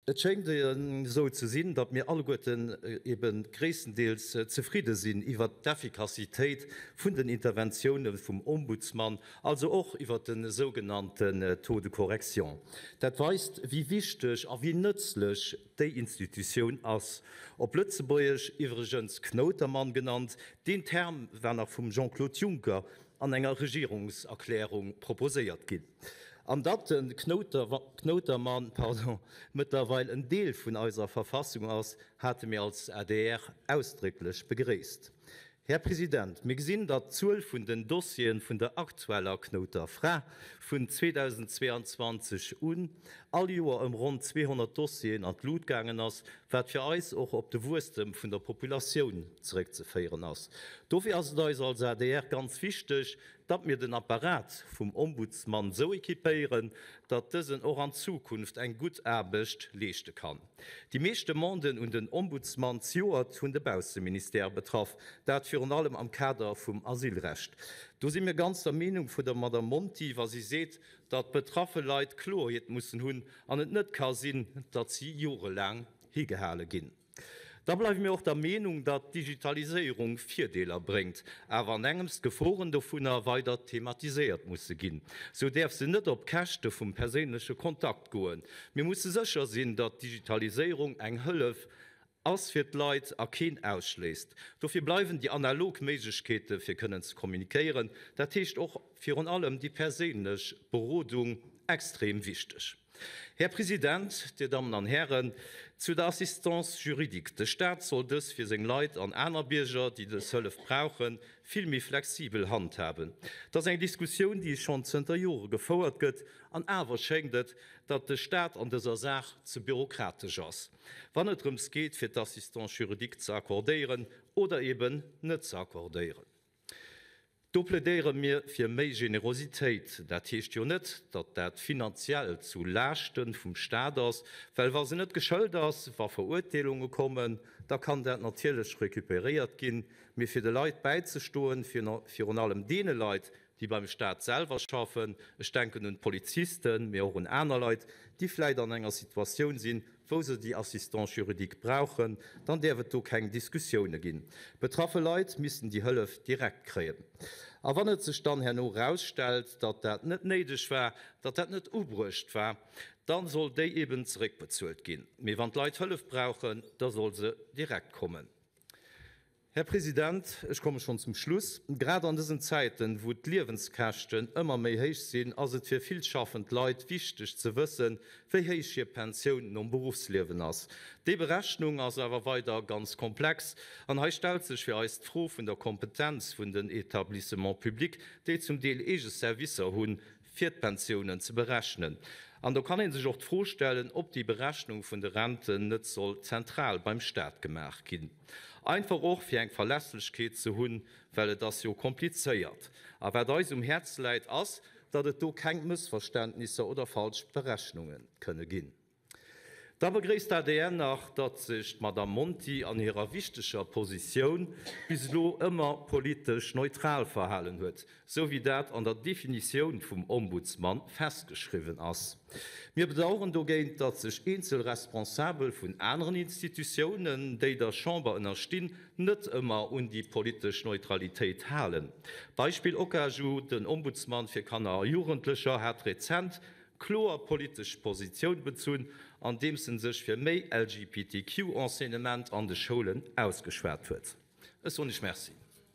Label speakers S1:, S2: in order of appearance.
S1: Et schenkt so zu sinn, dat mir alle Gotten eben gréesstendeels zufriede sinn iwwer d'Effikazitéit vun den Interventionen vum Ombudsmann, also och iwwer den sogenannten Taux de Korrektion. Dat weist, wie wichtech a wie nëtzlech déi Institutioun ass. Op Lützeburgch iwwergens Knotermann genannt, den Term wenn vum Jean-Claude Juncker an enger Regierungserklärung proposéiert ginn. An dat den Knotermann mittlerweile ein Deel vun eiser Verfassung ass, hatte mir als ADR ausdrücklich begréist. Herr Präsident, mir gesinn dat 12 vun den Dossien vun der aktueller Knoterfra vun 2022 all Joer rund 200 Dossien an Blut gangen ass, wat fir eis och op de Wurstem vun der Populationun zurückzufeieren ass. Dofir as da als ADR ganz wichtig, dat mir den Apparat vum Ombudsmann so ekipéieren, dat dëssen och an Zukunft eng gut Erbecht leeschte kann. Die meeschte Monden und den Ombudsmann Joert hunn de Bauseminister betraff, dat fir an allem am Kader vum Asylrecht. Do si mir ganz der Meinung vu der Madame Monti, was sie seht, dat betraffe Leiit Chlorheet mussssen hunn an et net ka sinn, dat sie jorelang higehale ginn. Da bleiben mir auch der Meinung, dat Digitalisierung Vierdeler bringt, aber an engemst Geforen vunner weiter thematisiert muss gin. So derf se net op Kächte vum persche Kontakt goen. Mir muss secher sinn, dat Digitalisierung eng Hëllef ausfir Leiit erken ausschläst. Dofir bleiben die Analogmeigkete fir können ze kommunizieren, dat techt auch fir an allem die persch Berodung extrem wichtig. Herr Präsident, die Damen und Herren, zu der Assistance juridique. Der Staat soll das für seine Leute an einer Bürger, die das Hilfe brauchen, viel mehr flexibel handhaben. Das ist eine Diskussion, die schon 20 Jahre gefordert wird, und aber schenkt, dass der Staat an dieser Sache zu bürokratisch ist. Wenn es darum geht, für die Assistance juridique zu akkordieren oder eben nicht zu akkordieren. Do plädeieren mir fir méi Generositéit, dat hicht jo net, dat dat finanziell zu Lasten vum Staat ass, well war se net geschëlt ass, war Verurteilungen kommen, da kann dat natierlech rekuperiert ginn, mir fir de Leiit beizestoen fir an allem dee Leiit, die beim Staat selber schaffen, ich denken an Polizisten, mir auch an einer Leute, die vielleicht an einer Situation sind, wo sie die Assistance juridique brauchen, dann wird da keine Diskussionen geben. Betroffene Leute müssen die Hilfe direkt kriegen. Aber wenn es sich dann herausstellt, dass das nicht nötig war, dass das nicht übrig war, dann soll die eben zurückbezahlt gehen. Aber wenn die Leute Hilfe brauchen, dann soll sie direkt kommen. Herr Präsident, ich komme schon zum Schluss. Gerade an diesen Zeiten, wo die Lebenskosten immer mehr hoch sind, ist es für viele schaffende Leute wichtig zu wissen, wie hoch ihre Pensionen im Berufsleben ist. Die Berechnung ist aber weiter ganz komplex und hier stellt sich für uns die Frage von der Kompetenz von den Etablissements publics, die zum Teil eigene Services haben, für die Pensionen zu berechnen. Und da kann man sich auch vorstellen, ob die Berechnung von der Renten nicht soll zentral beim Staat gemacht werden. Einfach auch für eine Verlässlichkeit zu haben, weil das so kompliziert. Aber da es Herz leid ist, dass es da keine Missverständnisse oder falsche Berechnungen können geben. Da begrüßt ADR nach, dass sich Madame Monti an ihrer wichtigen Position bislang immer politisch neutral verhalten hat, so wie das an der Definition vom Ombudsmann festgeschrieben ist. Wir bedauern dagegen, dass sich Einzelresponsable von anderen Institutionen, die der Chambre unterstehen, nicht immer an die politische Neutralität halten. Beispiel Okaju, den Ombudsmann für Kinder und Jugendliche, hat rezent klar politische Position bezogen, an dem sich für mehr LGBTQ-Enseignement an den Schulen ausgeschwert wird. Es ist nicht merci.